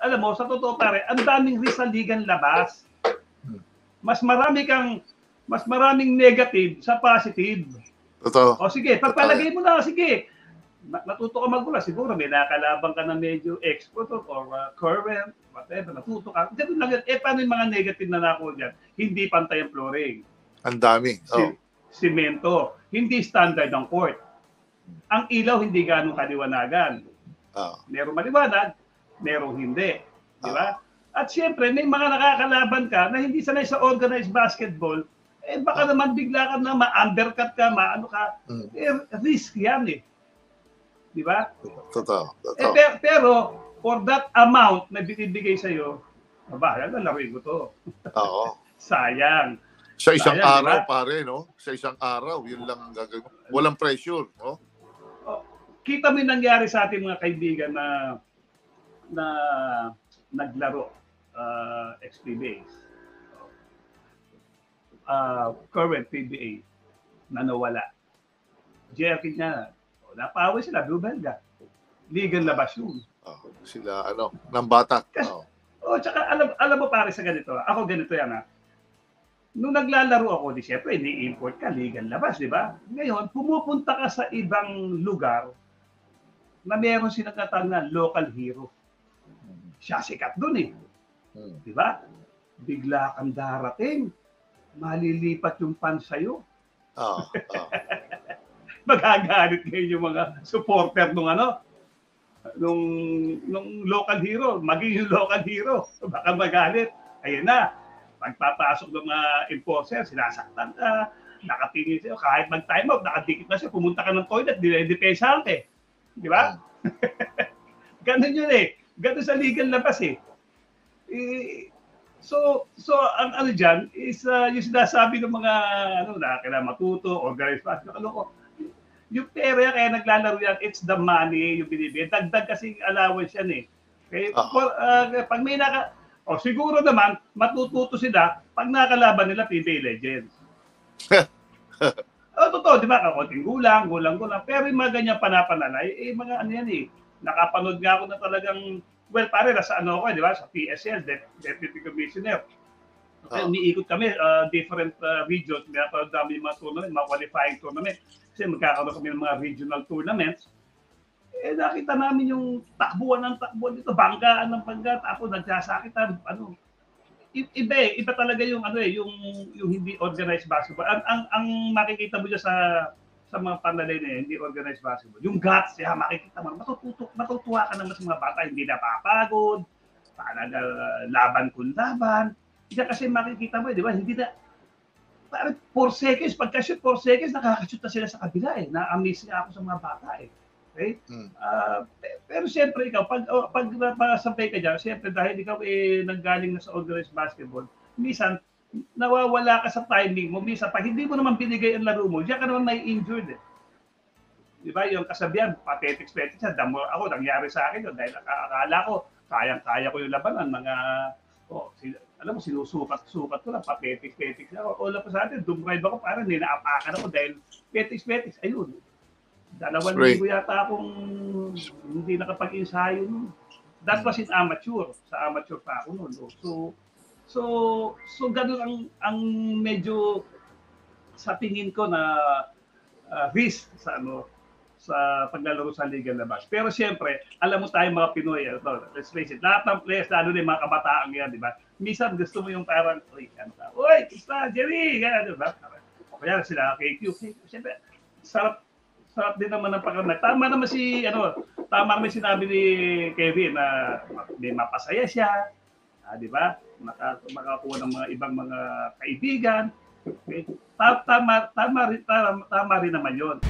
alam mo, sa totoo pare, ang daming risk sa ligang labas. Mas maraming negative sa positive. Totoo. O sige, pagpalagay mo na, sige. Matuto ka magbula. Siguro may nakalabang ka na medyo expert or current, whatever, natuto ka. Ganun lang yan. Paano yung mga negative na nakuha dyan? Hindi pantay ang flooring. Ang dami. Simento. Hindi standard ang court. Ang ilaw, hindi ganong kaliwanagan. Merong maliwanag, merong hindi. Di ba? At siyempre, may mga nakakalaban ka na hindi sanay sa organized basketball, baka naman bigla ka na ma-undercut ka, maano ka. Risk yan eh. Di ba? Totoo. Pero, for that amount na binibigay sa'yo, mabahala na laruin ko to. Oo. Sayang. Sa isang araw, diba? pare, no? Sa isang araw, yun lang ang gagawin. Walang pressure, no? Kita mo yung nangyari sa ating mga kaibigan na naglaro ex-PBAs. Current PBA na nawala. Jerky niya, napaway sila, Blue Belga. Legal labas yun. Sila, ng bata. Tsaka alam mo pare sa ganito, ako ganito yan Nung naglalaro ako, di syempre, ini-import ka, legal labas, di ba? Ngayon, pumupunta ka sa ibang lugar na meron sinatawag na local hero. Siya sikat dun eh. Di ba? Bigla kang darating, malilipat yung pan sa'yo. Magagalit ngayon yung mga supporter nung local hero, maging yung local hero. Baka magalit. Ayun na. Pagpapasok ng mga enforcer, sinasaktan ka, nakatingin sa'yo, kahit mag-time out, nakadikit na siya, pumunta ka ng toilet, dinedepesa ka eh. Di ba? Ganun yun eh. Ganun sa legal labas eh. So ang dyan is yung sinasabi ng mga na kailangan matuto, organized basketball, yung pera kaya naglalaro yan, it's the money yung binibigay. Dagdag kasi allowance yan eh. Okay? Pag may siguro naman, matututo sila pag nakalaban nila PBA Legends. Totoo, di ba? Kakunting gulang. Pero yung mga ganyan panapanalay, mga yan eh. Nakapanood nga ako na talagang, pare, nasa ako, di ba? Sa PSL, Deputy Commissioner. Okay, umiikot kami, different regions. May dami yung mga tournament, mga qualifying tournament. Kasi magkakaroon kami ng mga regional tournaments. Nakita namin yung takbuhan dito, banggaan ng bangga, tapos nagsasakitan, iba talaga yung yung hindi organized basketball. Ang makikita mo diyan sa mga panlalay na hindi organized basketball. Yung guts, makikita mo, matutuwa ka naman sa mga bata, hindi napapagod, talaga laban kung laban. Diyan kasi makikita mo, di ba, hindi na, parang 4 seconds, pagka-shoot 4 seconds, nakaka-shoot na sila sa kabila eh. Na-amaze nga ako sa mga bata eh. Okay? Pero siyempre ikaw, pag napasampay ka dyan, siyempre dahil ikaw nanggaling na sa organized basketball, minsan, nawawala ka sa timing mo. Minsan, pag hindi mo naman binigay ang laro mo, diyan ka naman may injured eh. Di ba? Yung kasabihan, pathetic siya. Ako, nangyari sa akin yun dahil akala ko, kayang-kaya ko yung labanan. Alam mo, sinusukat ko lang, pathetic siya. Wala pa sa atin, dumrive ako, parang ninaapakan ako dahil pathetic. Ayun. 2,000 yata akong hindi nakapag-ensayo nun. That was in amateur. Sa amateur pa ako nun. So ganun ang medyo sa tingin ko na risk sa paglalaro sa legal labas. Pero siyempre, alam mo tayo mga Pinoy, let's face it, lahat ng players, lalo na yung mga kabataan yan, di ba? Minsan gusto mo yung parang, uy, basta, Jerry, gano'n, di ba? O kaya sila, KQ. Siyempre, sarap din naman ng pagkakamay. Tama naman sinabi ni Kevin na may mapasaya siya, di ba? Makakuha ng mga ibang mga kaibigan. Okay? Tama rin naman 'yon.